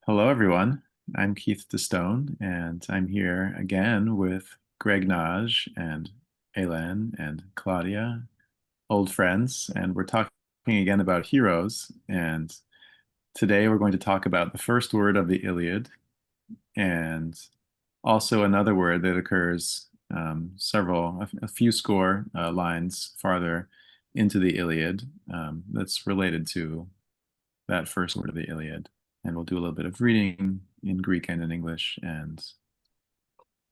Hello, everyone. I'm KeithDeStone, and I'm here again with Greg Nagy and Hélène and Claudia, old friends, and we're talking again about heroes. And today we're going to talk about the first word of the Iliad and also another word that occurs a few score lines farther into the Iliad that's related to that first word of the Iliad. And we'll do a little bit of reading in Greek and in English, and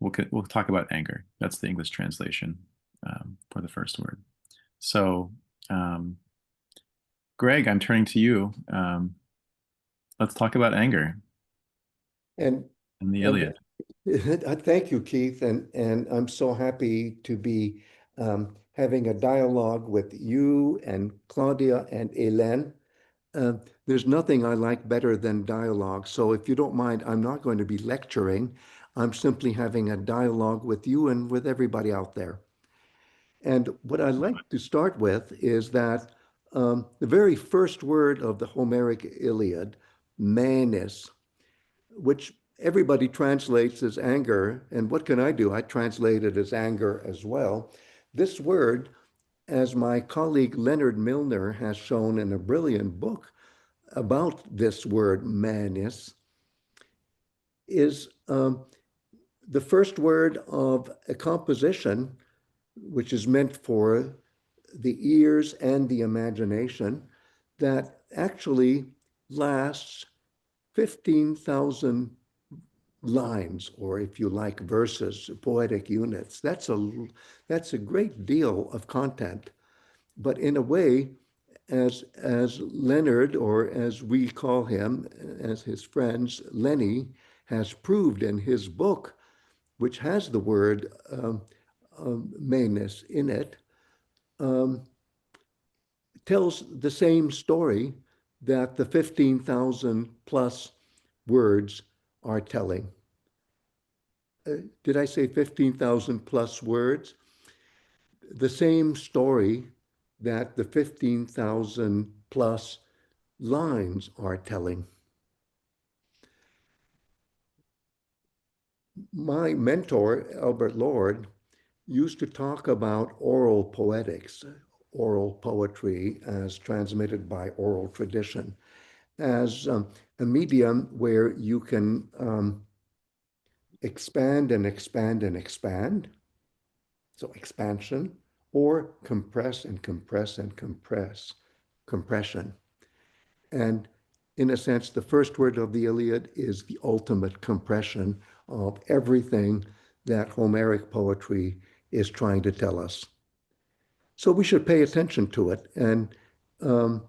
we'll talk about anger. That's the English translation for the first word. So, um, Greg, I'm turning to you. Let's talk about anger And in the and Iliad. thank you, Keith, and I'm so happy to be having a dialogue with you and Claudia and Hélène. There's nothing I like better than dialogue. So if you don't mind, I'm not going to be lecturing. I'm simply having a dialogue with you and with everybody out there. And what I'd like to start with is that the very first word of the Homeric Iliad, manis, which everybody translates as anger. And what can I do? I translate it as anger as well. This word, as my colleague Leonard Muellner has shown in a brilliant book about this word, manis, is the first word of a composition which is meant for the ears and the imagination that actually lasts 15,000 lines, or if you like, verses, poetic units. That's a great deal of content. But in a way, as Leonard, or as we call him, as his friends, Lenny, has proved in his book, which has the word manus in it, um, tells the same story that the 15,000 plus words are telling. Did I say 15,000 plus words? The same story that the 15,000 plus lines are telling. My mentor, Albert Lord, used to talk about oral poetics, oral poetry as transmitted by oral tradition, as a medium where you can expand and expand and expand. So expansion, or compress and compress and compress, compression. And in a sense, the first word of the Iliad is the ultimate compression of everything that Homeric poetry is trying to tell us. So we should pay attention to it. And um,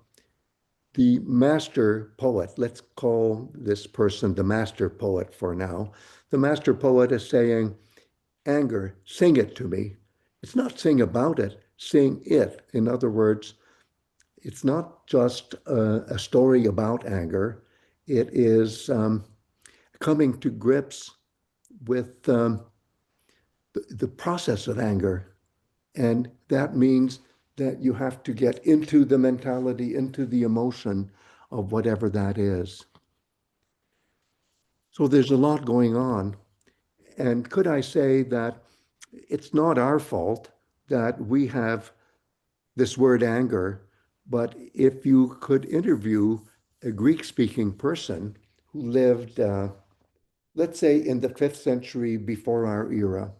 the master poet, let's call this person the master poet for now. The master poet is saying, anger, sing it to me. It's not sing about it, sing it. In other words, it's not just a story about anger. It is coming to grips with the process of anger. And that means that you have to get into the mentality, into the emotion of whatever that is. So there's a lot going on. And could I say that it's not our fault that we have this word anger, but if you could interview a Greek-speaking person who lived, let's say, in the 5th century before our era,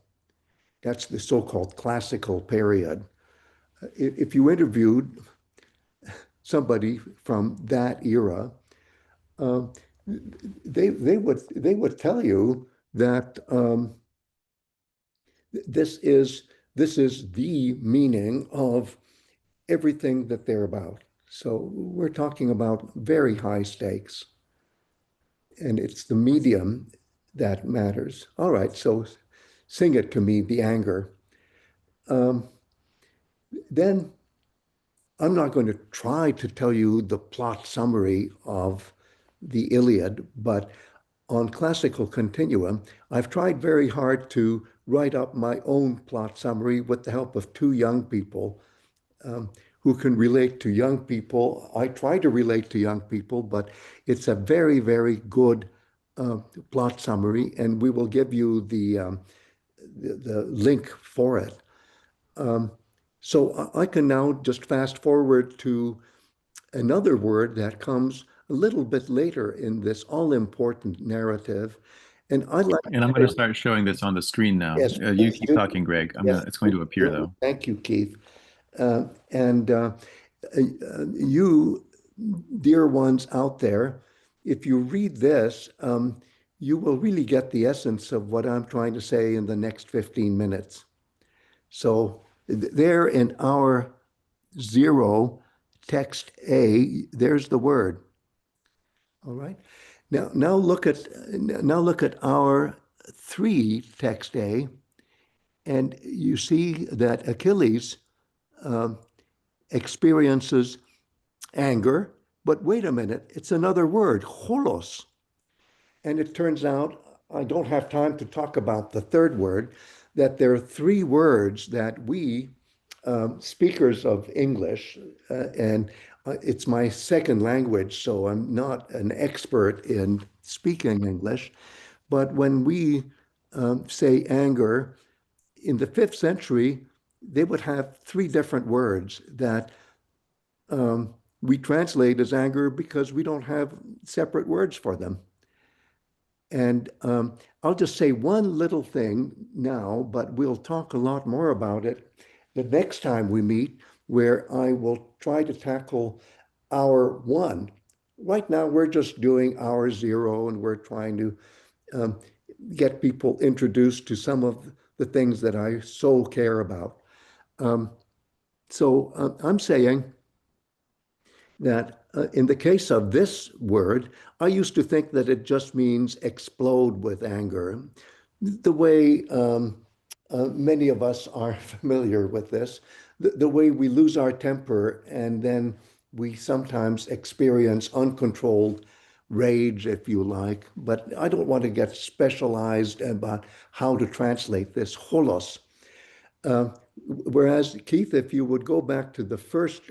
that's the so-called classical period. If you interviewed somebody from that era, uh, they would tell you that this is this is the meaning of everything that they're about. So we're talking about very high stakes, and it's the medium that matters. All right, so sing it to me, the anger. Um, then I'm not going to try to tell you the plot summary of the Iliad, but on classical continuum, I've tried very hard to write up my own plot summary with the help of two young people who can relate to young people. I try to relate to young people, but it's a very, very good plot summary, and we will give you the link for it. So I can now just fast forward to another word that comes a little bit later in this all-important narrative. And I like And I'm to going to say, start showing this on the screen now. yes, You please keep do. talking, Greg. Yes, It's going to appear do. though. Thank you, Keith. And you, dear ones out there, if you read this, you will really get the essence of what I'm trying to say in the next 15 minutes. So there in our 0 text A, there's the word. All right. Now look at our 3 text A, and you see that Achilles experiences anger, but wait a minute, it's another word, holos. And it turns out, I don't have time to talk about the third word, that there are 3 words that we speakers of English, and it's my second language, so I'm not an expert in speaking English. But when we say anger, in the 5th century, they would have 3 different words that we translate as anger because we don't have separate words for them. And I'll just say one little thing now, but we'll talk a lot more about it the next time we meet, where I will try to tackle our 1. Right now, we're just doing our 0, and we're trying to um, get people introduced to some of the things that I so care about. So I'm saying that in the case of this word, I used to think that it just means explode with anger. The way many of us are familiar with this, the way we lose our temper and then we sometimes experience uncontrolled rage, if you like. But I don't want to get specialized about how to translate this holos. Whereas, Keith, if you would go back to the first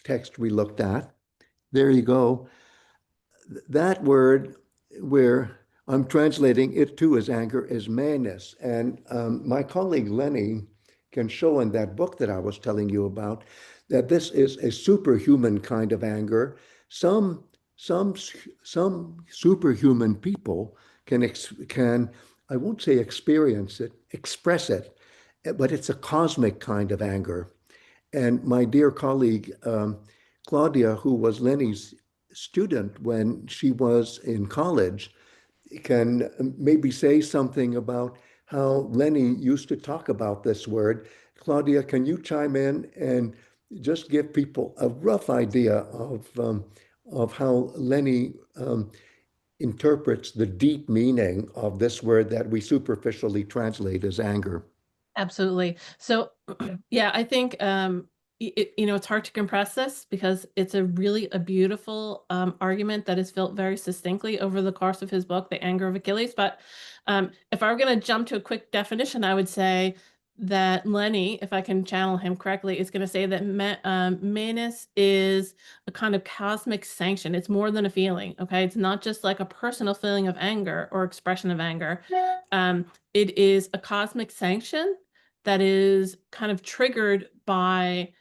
text we looked at, there you go. That word, where I'm translating it too as anger, is madness. And my colleague Lenny can show in that book that I was telling you about that this is a superhuman kind of anger. Some some some superhuman people can, I won't say experience it, express it, but it's a cosmic kind of anger. And my dear colleague, Claudia, who was Lenny's student when she was in college, can maybe say something about how Lenny used to talk about this word. Claudia, can you chime in and just give people a rough idea of how Lenny interprets the deep meaning of this word that we superficially translate as anger? Absolutely. So, yeah, I think it's hard to compress this because it's a beautiful argument that is built very succinctly over the course of his book, The Anger of Achilles. But if I were going to jump to a quick definition, I would say that Lenny, if I can channel him correctly, is going to say that menace is a kind of cosmic sanction. It's more than a feeling. Okay, it's not just like a personal feeling of anger or expression of anger. It is a cosmic sanction that is kind of triggered by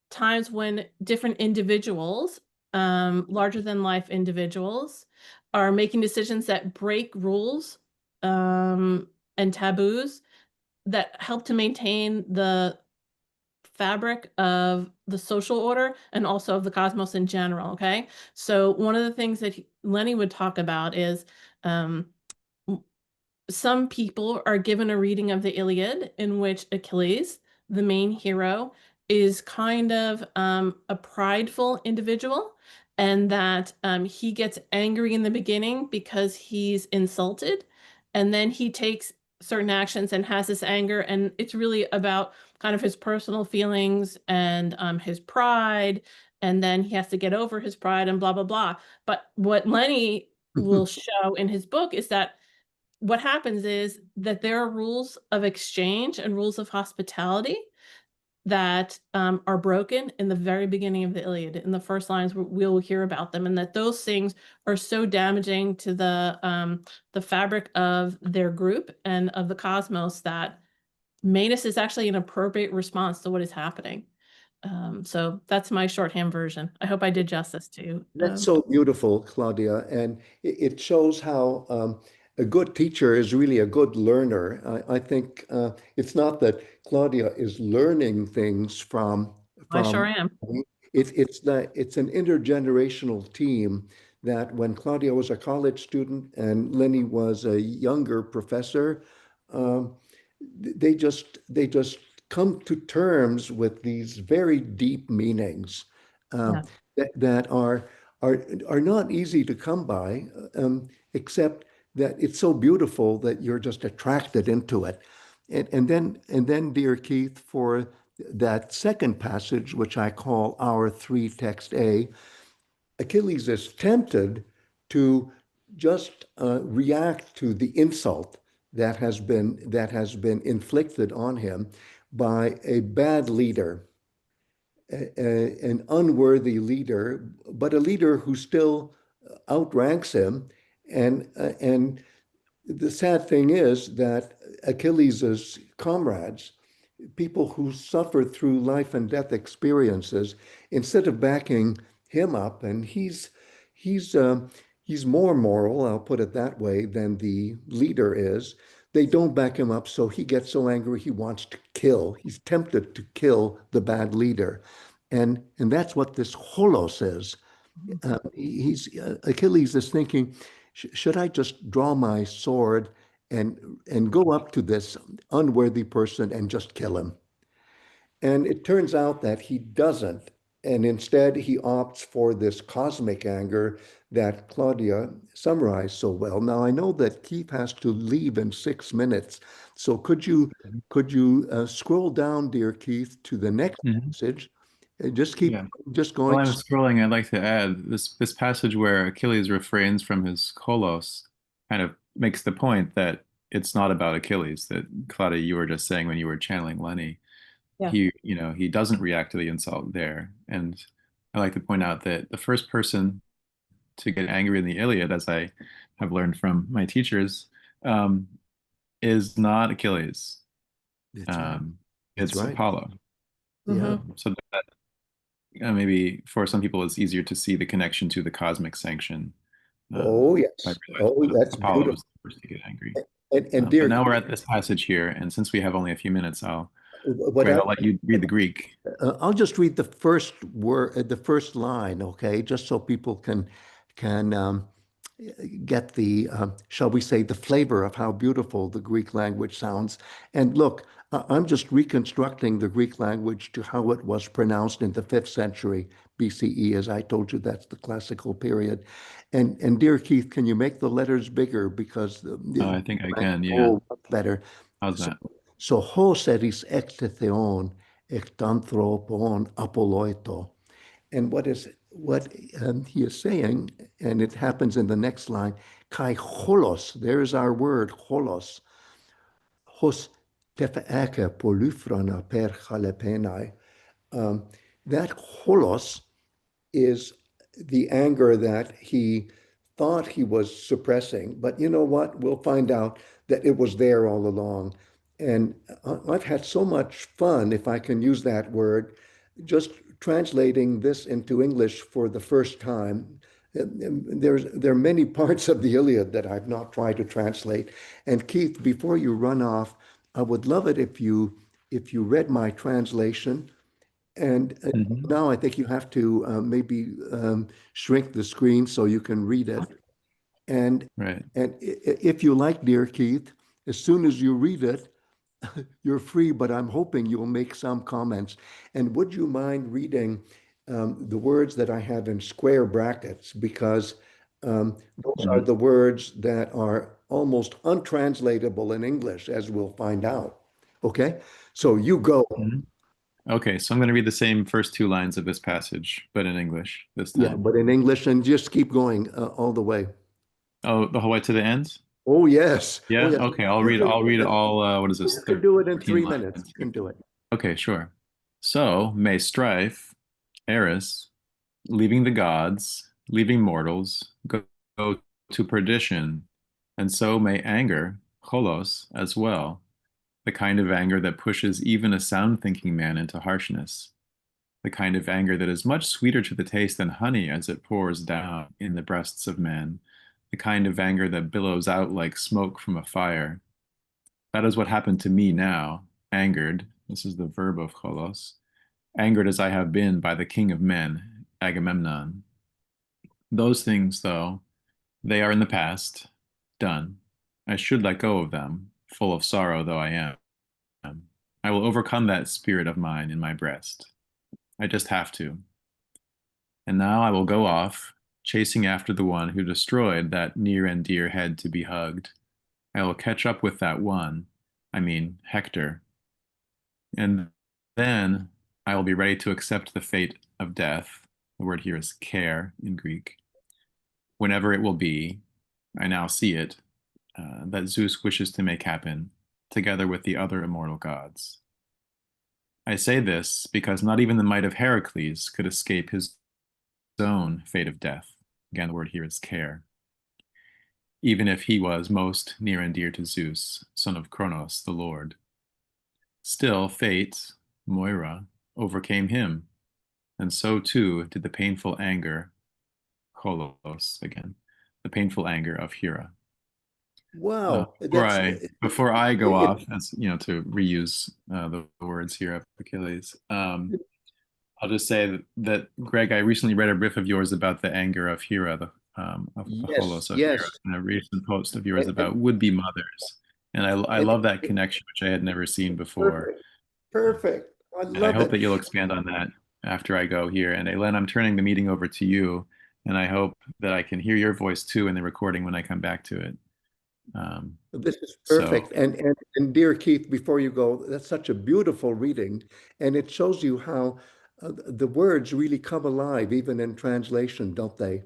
times when different individuals, larger than life individuals, are making decisions that break rules and taboos that help to maintain the fabric of the social order and also of the cosmos in general. Okay, so one of the things that Lenny would talk about is some people are given a reading of the Iliad in which Achilles, the main hero, is kind of a prideful individual, and that he gets angry in the beginning because he's insulted, and then he takes certain actions and has this anger, and it's really about kind of his personal feelings and his pride, and then he has to get over his pride and blah, blah, blah. But what Lenny will show in his book is that what happens is that there are rules of exchange and rules of hospitality that are broken in the very beginning of the Iliad. In the first lines, we'll hear about them, and that those things are so damaging to the fabric of their group and of the cosmos that Manus is actually an appropriate response to what is happening. So that's my shorthand version. I hope I did justice to. That's so beautiful, Claudia, and it shows how a good teacher is really a good learner. I think it's not that Claudia is learning things I sure from am. it's an intergenerational team that when Claudia was a college student and Lenny was a younger professor, um, they just come to terms with these very deep meanings Yeah. that are not easy to come by, except that it's so beautiful that you're just attracted into it. And then, dear Keith, for that second passage, which I call our three text A, Achilles is tempted to just react to the insult that has been inflicted on him by a bad leader, an unworthy leader, but a leader who still outranks him. And the sad thing is that Achilles's comrades, people who suffer through life and death experiences, instead of backing him up, and he's more moral, I'll put it that way, than the leader is. They don't back him up, so he gets so angry he wants to kill. He's tempted to kill the bad leader, and that's what this holos is. Achilles is thinking, should I just draw my sword and go up to this unworthy person and just kill him? And it turns out that he doesn't. And instead, he opts for this cosmic anger that Claudia summarized so well. Now, I know that Keith has to leave in 6 minutes. So could you scroll down, dear Keith, to the next passage? Just keep Yeah. just While going. I'm scrolling, I'd like to add this passage where Achilles refrains from his kolos kind of makes the point that it's not about Achilles, that Claudia, you were just saying when you were channeling Lenny. Yeah. He doesn't react to the insult there. And I like to point out that the first person to get angry in the Iliad, as I have learned from my teachers, um, is not Achilles. That's right. That's It's right. Apollo. Yeah. So that maybe for some people it's easier to see the connection to the cosmic sanction Oh, by yes. realizing Oh, that that's Apollo beautiful. was the first to get angry. And But dear, now we're at this passage here, and since we have only a few minutes, what Greg, I'll let you read the Greek. I'll just read the first word, the first line, okay, just so people can get the, shall we say, the flavor of how beautiful the Greek language sounds. And look, I'm just reconstructing the Greek language to how it was pronounced in the 5th century BCE. As I told you, that's the classical period. And dear Keith, can you make the letters bigger because I think I can, yeah. oh, much better. How's So, that? so hos eris ekte theon ektanthropon apoloito. And what he is saying, and it happens in the next line, kai holos, there's our word, holos, hos tefeake polyphrona per chalepenai. That holos is the anger that he thought he was suppressing. But you know what? We'll find out that it was there all along. And I've had so much fun, if I can use that word, just translating this into English for the first time. There are many parts of the Iliad that I've not tried to translate. And Keith, before you run off, I would love it if you read my translation. And Mhm. now I think you have to maybe shrink the screen so you can read it. And Right. if you like, dear Keith, as soon as you read it, you're free, but I'm hoping you'll make some comments. And would you mind reading the words that I have in square brackets? Because those are the words that are almost untranslatable in English, as we'll find out. Okay? So you go. Mhm. Okay, so I'm going to read the same first two lines of this passage, but in English this Yeah, time. but in English, and just keep going all the way. Oh, the whole way to the end? Oh, yes. Oh, Yeah. yes. Okay, I'll You read. can I'll do read it. all. What is this? You can do it in 13 3 minutes. lines. You can do it. Okay, sure. So may strife, Eris, leaving the gods, leaving mortals, go to perdition, and so may anger, cholos, as well, the kind of anger that pushes even a sound-thinking man into harshness, the kind of anger that is much sweeter to the taste than honey as it pours down in the breasts of men, the kind of anger that billows out like smoke from a fire. That is what happened to me now, angered, this is the verb of cholos, angered as I have been by the king of men, Agamemnon. Those things, though, they are in the past, done. I should let go of them, full of sorrow though I am. I will overcome that spirit of mine in my breast. I just have to. And now I will go off, chasing after the one who destroyed that near and dear head to be hugged. I will catch up with that one, I mean, Hector. And then I will be ready to accept the fate of death. The word here is care in Greek. Whenever it will be, I now see it, that Zeus wishes to make happen, together with the other immortal gods. I say this because not even the might of Heracles could escape his own fate of death. Again, the word here is care. Even if he was most near and dear to Zeus, son of Kronos, the Lord. Still, fate, Moira, overcame him, and so too did the painful anger, cholos again, the painful anger of Hera. Wow, Before I go it, off, as you know, to reuse the words here of Achilles, I'll just say that Greg, I recently read a riff of yours about the anger of Hera, of yes, Holos of Hera, yes. and a recent post of yours And, about would-be mothers, and I and love that connection, which I had never seen before. perfect, perfect. I I love hope it. that you'll expand on that after I go here. And Hélène, I'm turning the meeting over to you, and I hope that I can hear your voice too in the recording when I come back to it. This is So, perfect. And dear Keith, before you go, that's such a beautiful reading, and it shows you how the words really come alive, even in translation, don't they?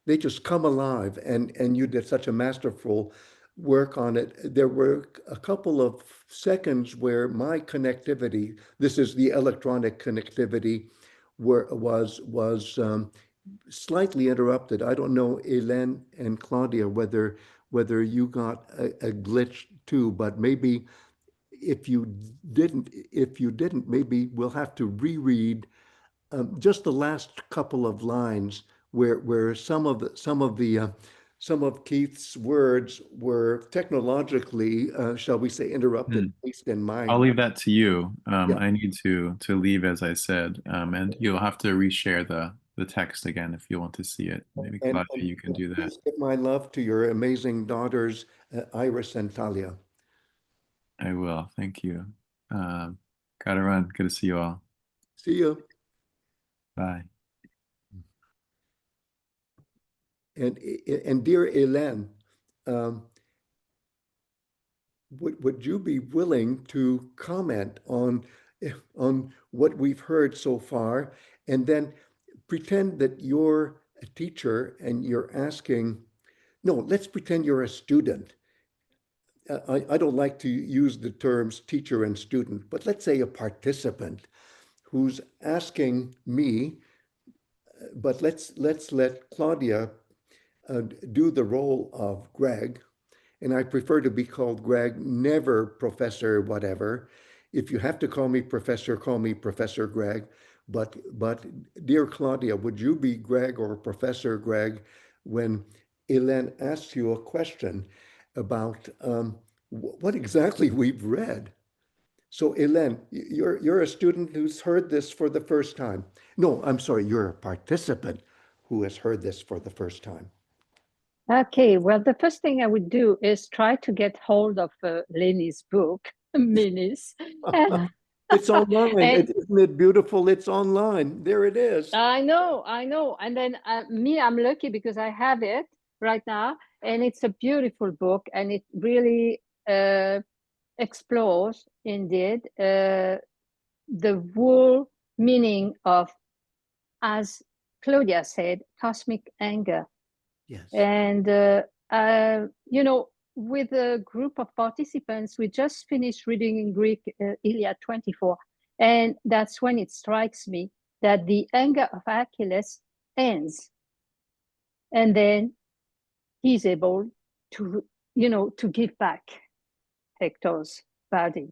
They just come alive, and you did such a masterful work on it. There were a couple of seconds where my connectivity, this is the electronic connectivity, was slightly interrupted. I don't know, Hélène and Claudia, whether you got a glitch too, but maybe if you didn't, maybe we'll have to reread just the last couple of lines where some of Keith's words were technologically, shall we say, interrupted, at least in I'll mine. leave that to you. Yeah, I need to leave, as I said, and you'll have to reshare the text again if you want to see it. Maybe Claudia, and you can do that. please give my love to your amazing daughters, Iris and Talia. I will. Thank you. Um, Gotta run. Good to see you all. See you. Bye. And dear Hélène, um, would you be willing to comment on what we've heard so far, and then pretend that you're a teacher and you're asking, no, let's pretend you're a student. I don't like to use the terms teacher and student, but let's say a participant who's asking me, but let's let Claudia do the role of Greg, and I prefer to be called Greg, never Professor whatever. If you have to call me Professor Greg. But dear Claudia, would you be Greg or Professor Greg when Hélène asks you a question about what exactly we've read? So Hélène, you're a student who's heard this for the first time. No, I'm sorry, you're a participant who has heard this for the first time. Okay, well, the first thing I would do is try to get hold of Lenny's book, Minis. It's online. And Isn't it beautiful? It's online. There it is. I know. And then I'm lucky because I have it right now, and it's a beautiful book, and it really explores, indeed, the whole meaning of, as Claudia said, cosmic anger. Yes. And, with a group of participants, we just finished reading in Greek Iliad 24. And that's when it strikes me that the anger of Achilles ends. And then he's able to, to give back Hector's body.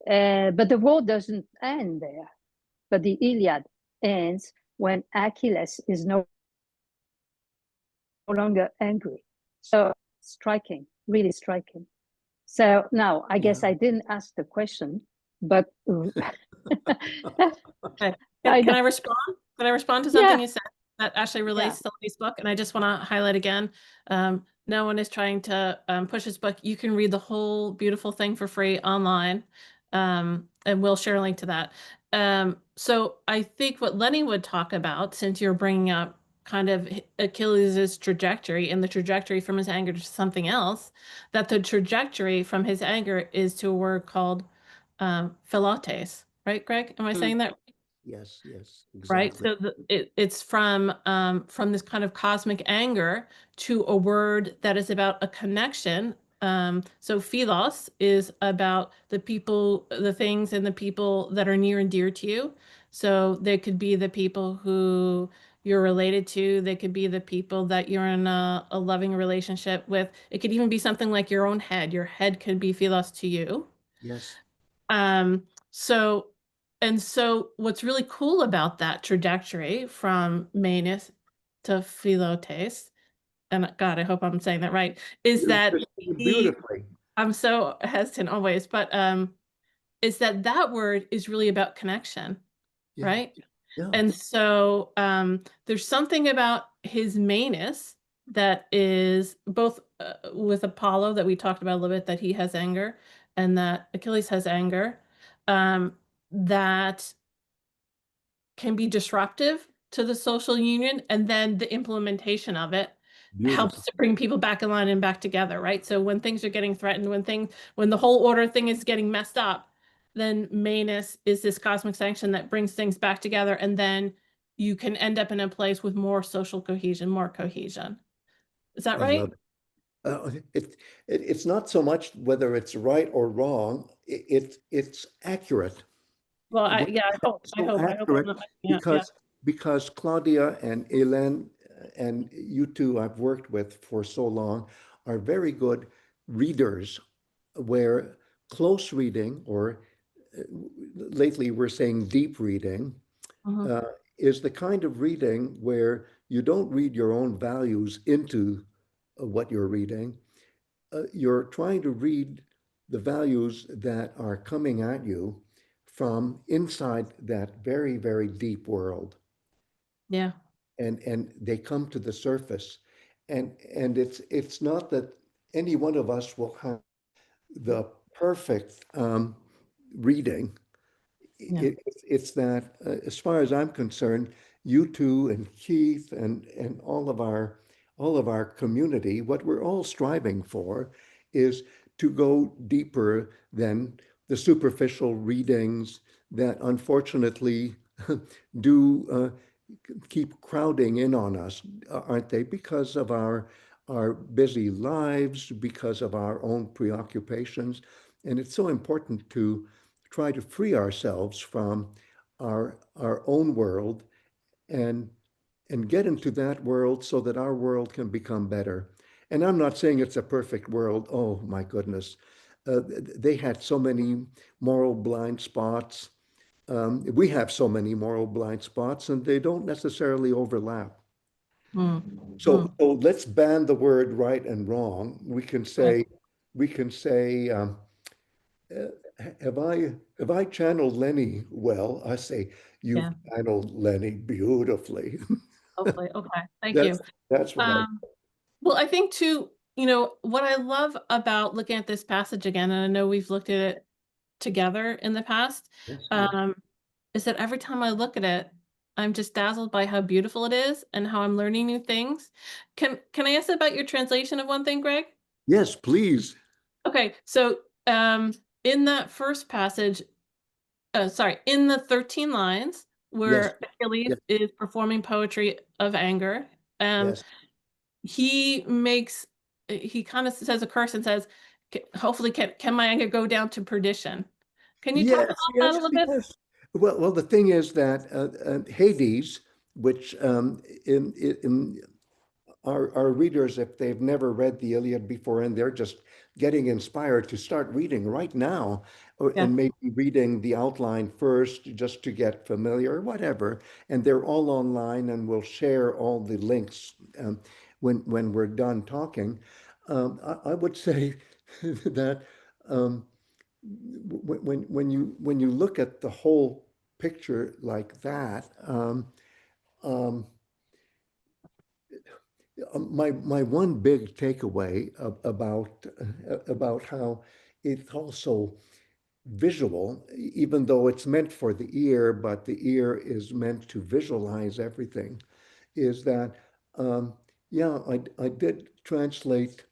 But the war doesn't end there. But the Iliad ends when Achilles is no longer angry. So striking, really striking. So now I guess I didn't ask the question, but Okay. Can I respond? Can I respond to something you said that actually relates to Lenny's book? And I just want to highlight again, no one is trying to push his book. You can read the whole beautiful thing for free online, and we'll share a link to that. So I think what Lenny would talk about, since you're bringing up kind of Achilles' trajectory and the trajectory from his anger to something else, that the trajectory from his anger is to a word called Philotes, right, Greg? Am I saying that Yes, exactly. right? So it's from this kind of cosmic anger to a word that is about a connection. So Filos is about the people, the things, and the people that are near and dear to you. So they could be the people who you're related to. They could be the people that you're in a loving relationship with. It could even be something like your own head. Your head could be Filos to you. Yes. So what's really cool about that trajectory from Manus to Philotes, and God, I hope I'm saying that right, is that Beautifully. I'm so hesitant always, but is that word is really about connection, right? Yeah. And so there's something about his Manus that is both with Apollo that we talked about a little bit, that he has anger and that Achilles has anger, that can be disruptive to the social union, and then the implementation of it helps to bring people back in line and back together, right? So when things are getting threatened, when the whole order thing is getting messed up, then Manus is this cosmic sanction that brings things back together, and then you can end up in a place with more social cohesion, more cohesion. Is that right? I love it. It's not so much whether it's right or wrong. It's accurate. Well, I hope Accurate, I'm not, because Claudia and Hélène and you two I've worked with for so long are very good readers, where close reading, or lately we're saying deep reading, is the kind of reading where you don't read your own values into what you're reading. You're trying to read the values that are coming at you from inside that very, very deep world. Yeah. And they come to the surface. And it's not that any one of us will have the perfect reading. Yeah. It's that, as far as I'm concerned, you two and Keith and all of our community, what we're all striving for is to go deeper than the superficial readings that unfortunately do keep crowding in on us, aren't they? Because of our busy lives, because of our own preoccupations. And it's so important to try to free ourselves from our own world and get into that world so that our world can become better. And I'm not saying it's a perfect world. Oh my goodness. They had so many moral blind spots. We have so many moral blind spots, and they don't necessarily overlap. So let's ban the word right and wrong. We can say, have I channeled Lenny well? I say, you've channeled Lenny beautifully. Hopefully. Okay. Thank you. That's what Well, I think too, what I love about looking at this passage again, and I know we've looked at it together in the past, is that every time I look at it, I'm just dazzled by how beautiful it is and how I'm learning new things. Can I ask about your translation of one thing, Greg? Yes, please. Okay, so in that first passage, in the 13 lines where Achilles is performing poetry of anger, he kind of says a curse and says, hopefully can my anger go down to perdition. Can you talk about that a little bit? Well, the thing is that Hades, which in our readers, if they've never read the Iliad before and they're just getting inspired to start reading right now, Yeah. and maybe reading the outline first just to get familiar or whatever, and they're all online, and we'll share all the links when we're done talking. I would say that when you look at the whole picture like that, um, my one big takeaway about how it's also visual, even though it's meant for the ear, but the ear is meant to visualize everything, is that yeah, I did translate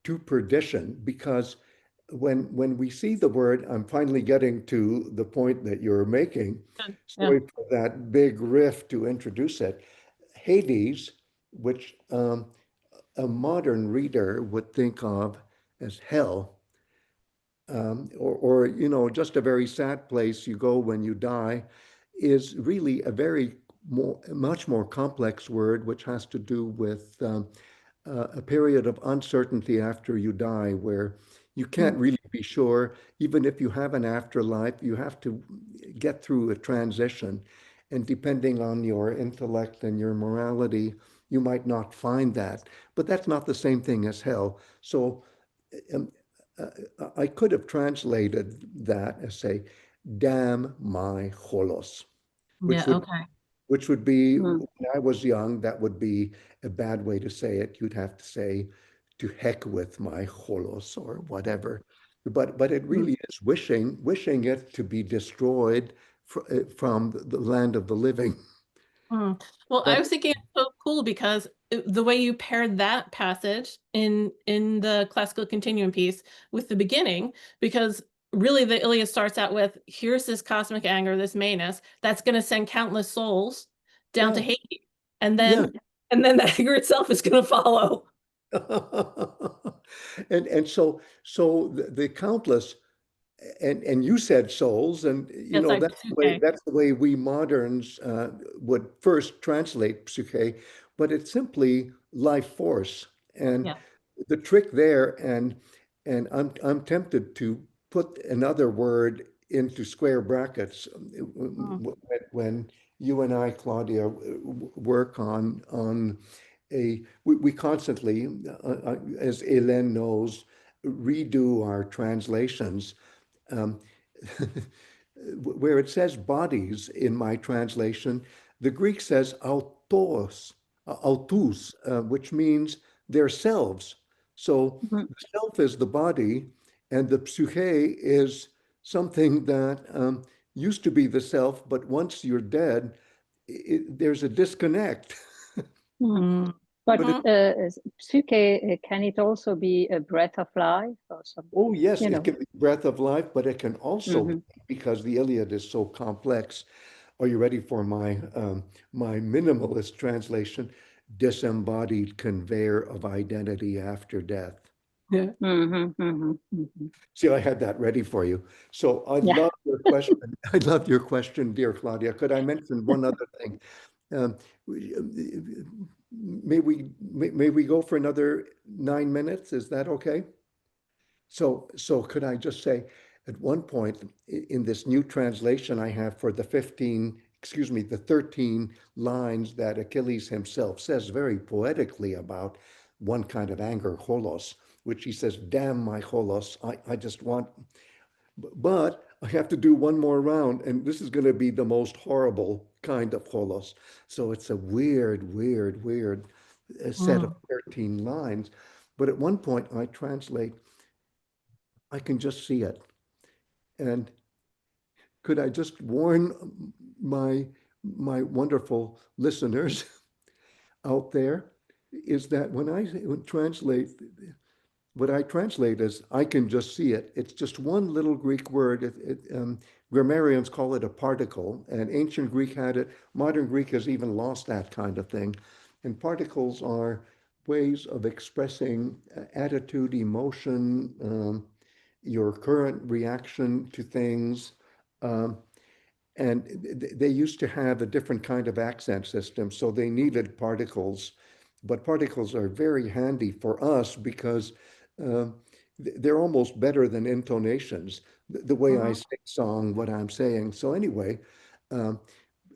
to perdition because when we see the word, I'm finally getting to the point that you're making. Yeah. Sorry for that big riff to introduce it. Hades, which a modern reader would think of as hell, or you know, just a very sad place you go when you die, is really a much more complex word, which has to do with a period of uncertainty after you die, where you can't really be sure, even if you have an afterlife, you have to get through a transition. And depending on your intellect and your morality, you might not find that. But that's not the same thing as hell. So um, I could have translated that as say, damn my holos, which Yeah. would Okay. be, Mm. when I was young, that would be a bad way to say it. You'd have to say, to heck with my holos or whatever. But it really is wishing it to be destroyed from the land of the living. Mm. Well, I That, was thinking it's so cool because the way you paired that passage in the classical continuum piece with the beginning, because really the Iliad starts out with, here's this cosmic anger, this Manus, that's going to send countless souls down to yeah, Hades, and yeah. then the anger itself is going to follow. And so the countless, and you said souls, and you Yes, know I okay. that's the way we moderns would first translate psyche, but it's simply life force. And Yeah. the trick there, and I'm tempted to put another word into square brackets Mm. when you and I, Claudia, work on we constantly, as Hélène knows, redo our translations. Um, where it says bodies in my translation, the Greek says autos, which means their selves. So Mhm. the self is the body, and the psyche is something that used to be the self, but once you're dead, there's a disconnect. Mm. But But it, Mhm. psyche, can it also be a breath of life or something? oh yes, You it know. can be breath of life, but it can also be, Mhm. because the Iliad is so complex. Are you ready for my minimalist translation? Disembodied conveyor of identity after death. Yeah. Mhm, mhm, mhm. See, I had that ready for you. So I Yeah. love your question. I love your question, dear Claudia. Could I mention one other thing? Um, may we go for another 9 minutes? Is that okay? So could I just say, at one point in this new translation I have for the 13 lines that Achilles himself says very poetically about one kind of anger, holos, which he says, damn my holos, I just want, but I have to do one more round, and this is going to be the most horrible kind of holos. So it's a weird set of Mm. 13 lines. But at one point I translate, I can just see it. And could I just warn my wonderful listeners out there, is that when I translate, what I translate as I can just see it, it's just one little Greek word. Grammarians call it a particle, and ancient Greek had it. Modern Greek has even lost that kind of thing. And particles are ways of expressing attitude, emotion, your current reaction to things. Um, they used to have a different kind of accent system, so they needed particles, but particles are very handy for us because uh, they're almost better than intonations, the way I sing song what I'm saying. So anyway, um,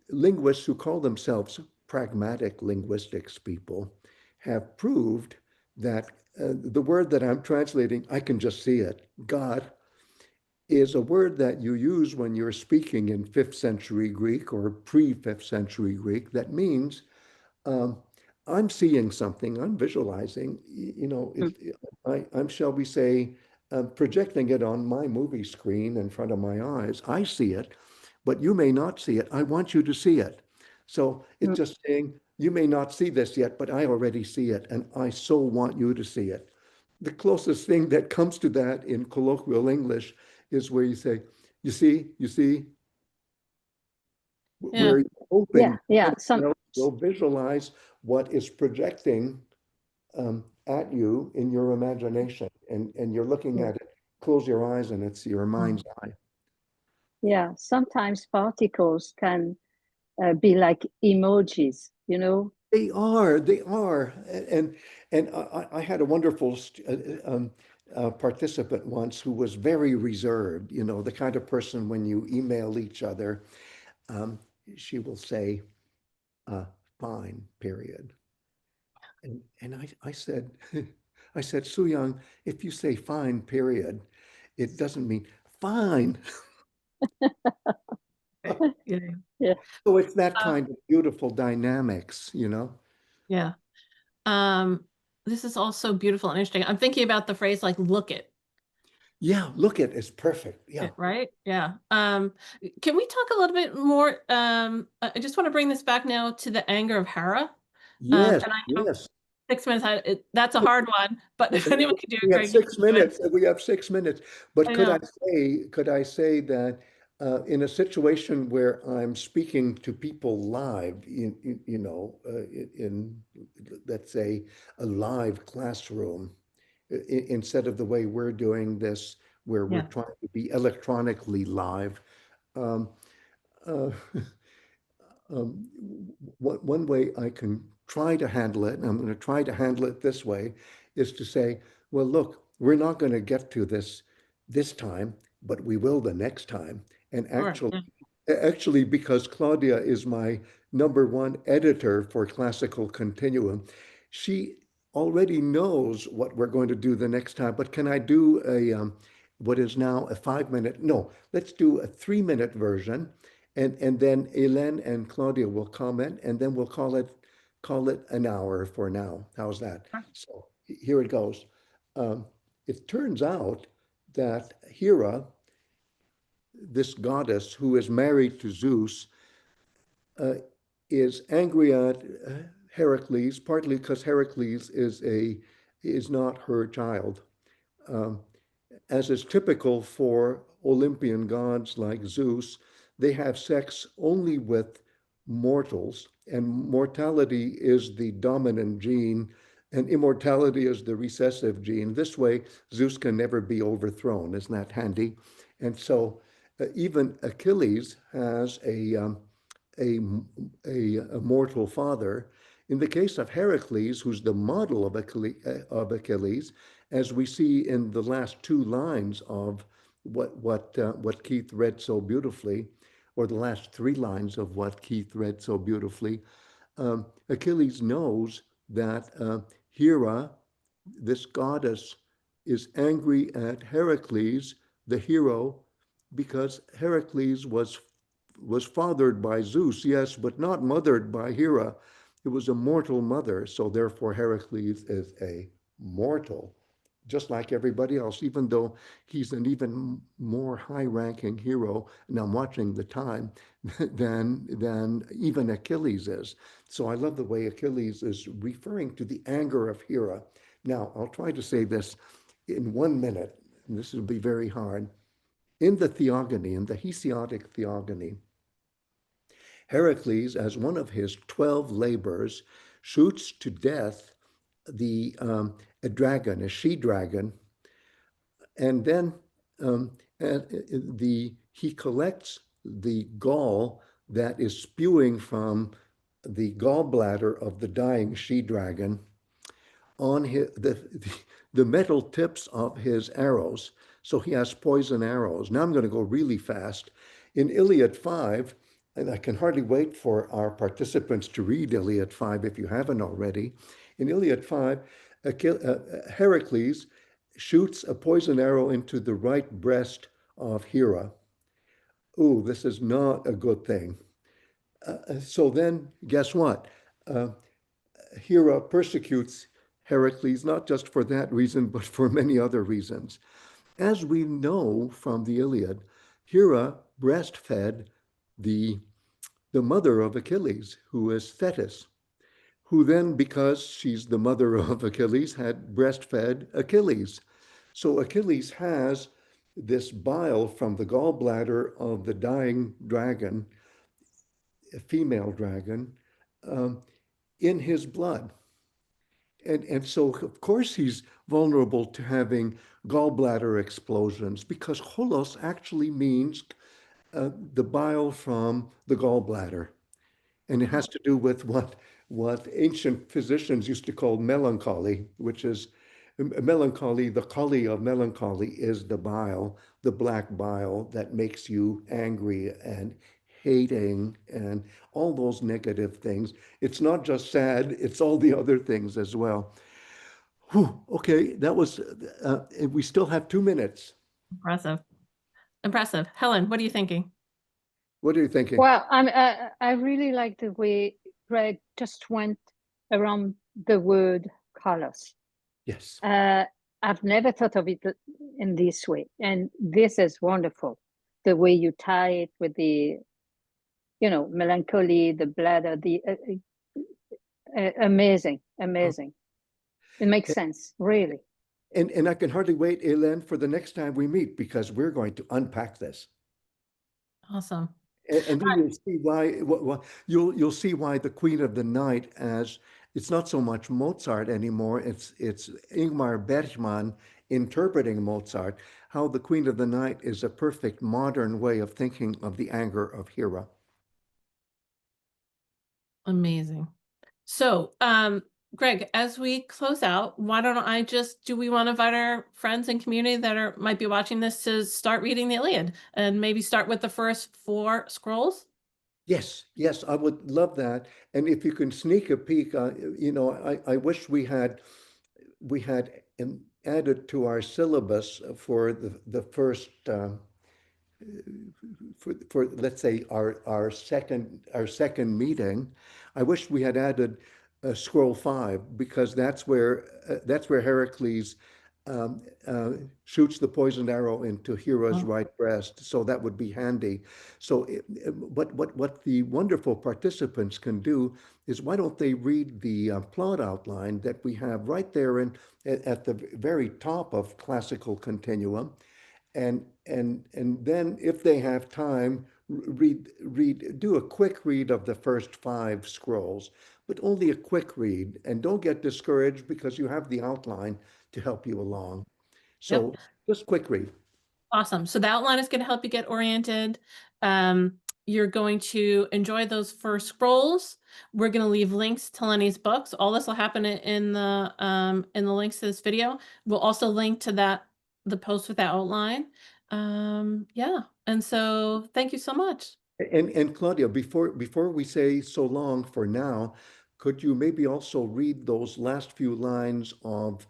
linguists who call themselves pragmatic linguistics people have proved that the word that I'm translating, I can just see it, God, is a word that you use when you're speaking in 5th century Greek or pre-5th century Greek that means um, I'm seeing something, I'm visualizing, I'm, shall we say, projecting it on my movie screen in front of my eyes. I see it, but you may not see it. I want you to see it. So it's just saying, you may not see this yet, but I already see it, and I so want you to see it. The closest thing that comes to that in colloquial English is where you say, you see, Yeah. where you're hoping Yeah. someone else will visualize what is projecting at you in your imagination, and you're looking at it. Close your eyes, and it's your mind's eye. Yeah. Sometimes particles can be like emojis, you know? They are, and I had a wonderful participant once who was very reserved. You know, the kind of person when you email each other, um, she will say, "Fine," period. And I said, I said, Su Young, if you say fine, period, it doesn't mean fine. Yeah. Yeah. So it's that Um, kind of beautiful dynamics, you know? yeah. This is also beautiful and interesting. I'm thinking about the phrase like look it. Yeah, look at it's perfect. Yeah. Right? Yeah. Can we talk a little bit more? I just want to bring this back now to the anger of Hera. Yes, And I know yes. 6 minutes, that's a hard one, but if anyone can do We it, have Greg, you six can do it. minutes. We have 6 minutes. But I know. could I say that in a situation where I'm speaking to people live, in let's say a live classroom, instead of the way we're doing this, where we're Yeah. trying to be electronically live. Um, uh, one way I can try to handle it, and I'm going to try to handle it this way, is to say, well, look, we're not going to get to this time, but we will the next time. And Sure. actually, Yeah. actually, because Claudia is my #1 editor for Classical Continuum, she already knows what we're going to do the next time. But can I do what is now a 5 minute? No, let's do a 3 minute version, and then Hélène and Claudia will comment, and then we'll call it an hour for now. How's that? So here it goes. Um, it turns out that Hera, this goddess who is married to Zeus, uh, is angry at Heracles, partly because Heracles is not her child. Um, as is typical for Olympian gods like Zeus, they have sex only with mortals, and mortality is the dominant gene, and immortality is the recessive gene. This way, Zeus can never be overthrown. Isn't that handy? And so, even Achilles has a, a mortal father. In the case of Heracles, who's the model of Achilles, as we see in the last two lines of what Keith read so beautifully, or the last three lines of what Keith read so beautifully, Achilles knows that Hera, this goddess, is angry at Heracles, the hero, because Heracles was fathered by Zeus, yes, but not mothered by Hera. It was a mortal mother, so therefore Heracles is a mortal, just like everybody else, even though he's an even more high-ranking hero, and I'm watching the time, than even Achilles is. So I love the way Achilles is referring to the anger of Hera. Now, I'll try to say this in 1 minute, and this will be very hard. In the Theogony, in the Hesiodic Theogony, Heracles, as one of his 12 labors, shoots to death a dragon, a she-dragon, and then he collects the gall that is spewing from the gallbladder of the dying she-dragon on the metal tips of his arrows. So he has poison arrows. Now I'm going to go really fast. In Iliad 5, and I can hardly wait for our participants to read Iliad 5 if you haven't already. In Iliad 5, Heracles shoots a poison arrow into the right breast of Hera. Ooh, this is not a good thing. So then, guess what? Hera persecutes Heracles, not just for that reason, but for many other reasons. As we know from the Iliad, Hera breastfed the mother of Achilles, who is Thetis, who then, because she's the mother of Achilles, had breastfed Achilles. So Achilles has this bile from the gallbladder of the dying dragon, a female dragon, in his blood. And so, of course, he's vulnerable to having gallbladder explosions because holos actually means the bile from the gallbladder. And it has to do with what ancient physicians used to call melancholy, which is melancholy. The choly of melancholy is the bile, the black bile that makes you angry and hating and all those negative things. It's not just sad, it's all the other things as well. Whew, okay, that was, we still have 2 minutes. Impressive. Impressive. Helen, what are you thinking? What are you thinking? Well, I really like the way Greg just went around the word colors. Yes. I've never thought of it in this way, and this is wonderful. The way you tie it with the, melancholy, the bladder, the amazing. It makes sense, really. And I can hardly wait, Hélène, for the next time we meet because we're going to unpack this. Awesome. And then you'll see why you'll see why the Queen of the Night, as it's not so much Mozart anymore, it's Ingmar Bergman interpreting Mozart, how the Queen of the Night is a perfect modern way of thinking of the anger of Hera. Amazing. So, Greg, as we close out, why don't I do we want to invite our friends and community that might be watching this to start reading the Iliad and maybe start with the first 4 scrolls? Yes, I would love that. And if you can sneak a peek, I wish we had added to our syllabus for the first for let's say our second meeting. I wish we had added scroll 5 because that's where Heracles shoots the poisoned arrow into Hera's right breast. So that would be handy. So what the wonderful participants can do is why don't they read the plot outline that we have right there at the very top of classical continuum, and then if they have time, do a quick read of the first 5 scrolls, but only a quick read, and don't get discouraged because you have the outline to help you along. So just quick read. Awesome. So the outline is going to help you get oriented. You're going to enjoy those first scrolls. We're going to leave links to Lenny's books. All this will happen in the links to this video. We'll also link to the post with that outline. Yeah. And so thank you so much. And Claudia, before we say so long for now, could you maybe also read those last few lines of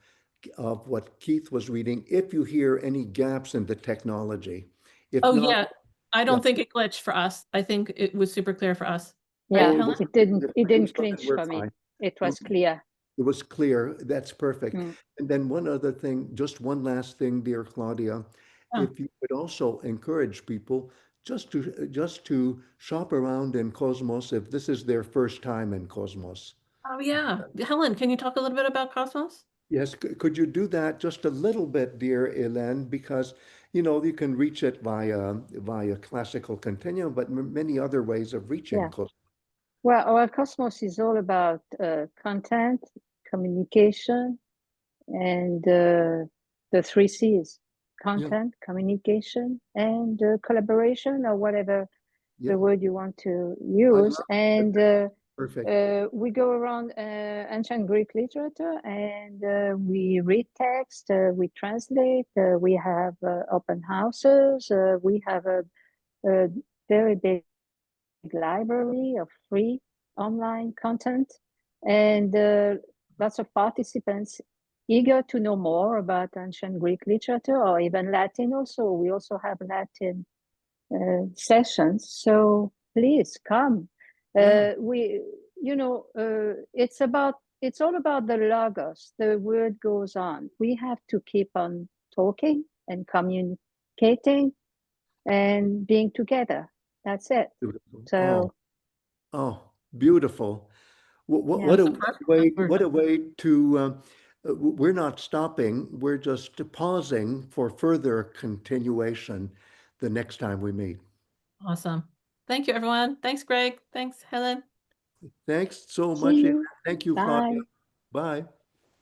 what Keith was reading, if you hear any gaps in the technology? If Oh, not, yeah. I don't think it glitched for us. I think it was super clear for us. Yeah, Right, Helen? it didn't we're clinch for me. fine. It was Okay. clear. It was clear. That's perfect. Mm. And then one other thing, just one last thing, dear Claudia, if you could also encourage people just to shop around in Cosmos if this is their first time in Cosmos. Oh, yeah. Helen, can you talk a little bit about Cosmos? Yes, could you do that just a little bit, dear Hélène, because you can reach it via classical continuum, but many other ways of reaching Yeah. Cosmos. Well, our Cosmos is all about content, communication, and the 3 C's: content, communication, and collaboration, or whatever Yeah, the word you want to I use. love And perfect. we go around ancient Greek literature, and we read text, we translate, we have open houses, we have a very big library of free online content, and lots of participants eager to know more about ancient Greek literature, or even Latin also. We also have Latin sessions, so please come. Yeah. It's all about the logos. The word goes on. We have to keep on talking and communicating and being together. That's it. Beautiful. So Oh, beautiful. What, yeah. what That's a a perfect way, word. what a way to, we're not stopping, we're just pausing for further continuation the next time we meet. Awesome. Thank you, everyone. Thanks, Greg. Thanks, Helen. Thanks so See much. you. Thank you, Claudia. Bye. Bye.